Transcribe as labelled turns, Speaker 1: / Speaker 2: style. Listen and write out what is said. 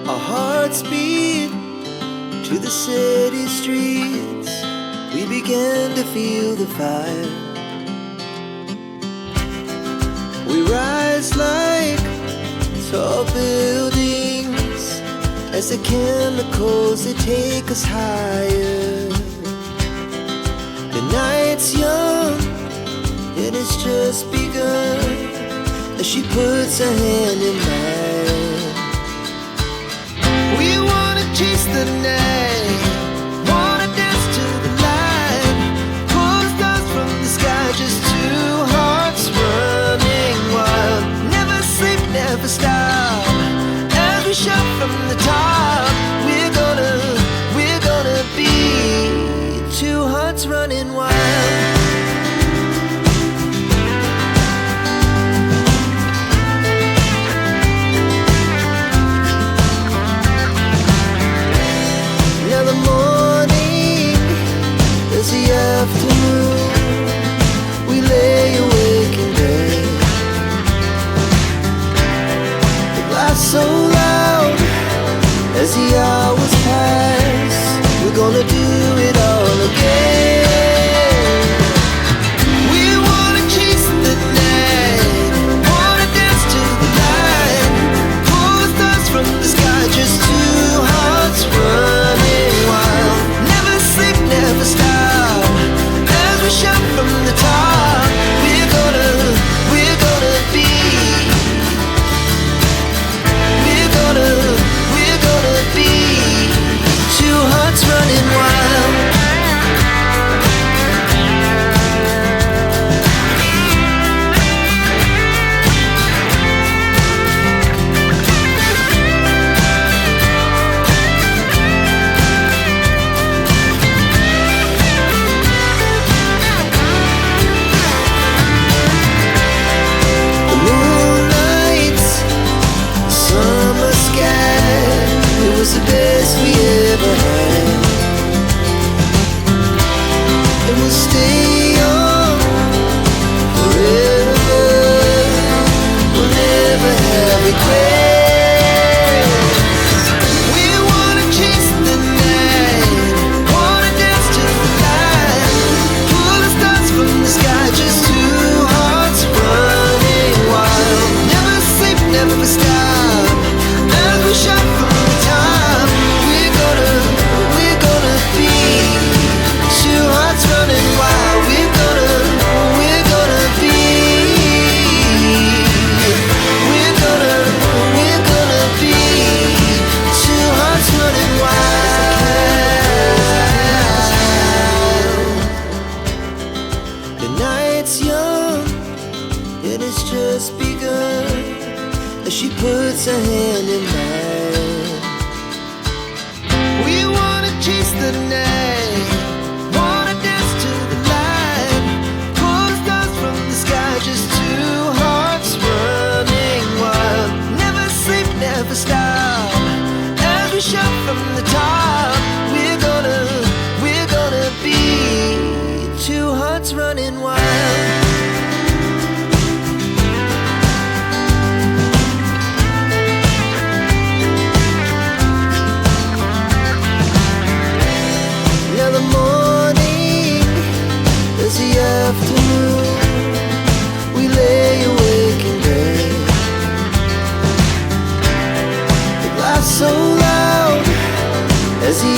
Speaker 1: Our hearts beat to the city streets. We began to feel the fire. We rise like tall buildings as the chemicals, they take us higher. The night's young and it's just begun as she puts her hand in mine. We wanna chase the night, wanna dance to the light, pull stars from the sky, just two hearts running wild. Never sleep, never stop, as we shout from the top. We're gonna be two hearts running wild. Now the morning is the afternoon. We lay awake in bed. The glass so loud as the hours pass. We're gonna do it all again. We wanna chase the night, wanna dance to the light, pull stars from the sky, just two hearts running wild. Never sleep, never stop, as we shout from the top. We're gonna be. We're gonna be two hearts running wild. The moonlight, summer sky, it was the best we ever had. And we'll stay on forever. We'll never have regrets. We wanna chase the night, wanna dance to the light, pull the stars from the sky, just two hearts running wild. Never sleep, never stop, as we shout from the top. We're gonna be two hearts running wild. We're gonna be. We're gonna be two hearts running wild. The night's young and it's just begun as she puts her hand in mine. We wanna chase the night, wanna dance to the light, pull stars from the sky, just two hearts running wild. Never sleep, never stop, as we shout from the top. We're gonna be two hearts running wild. Now the morning is the afternoon. We lay awake in bed. The glass so loud as the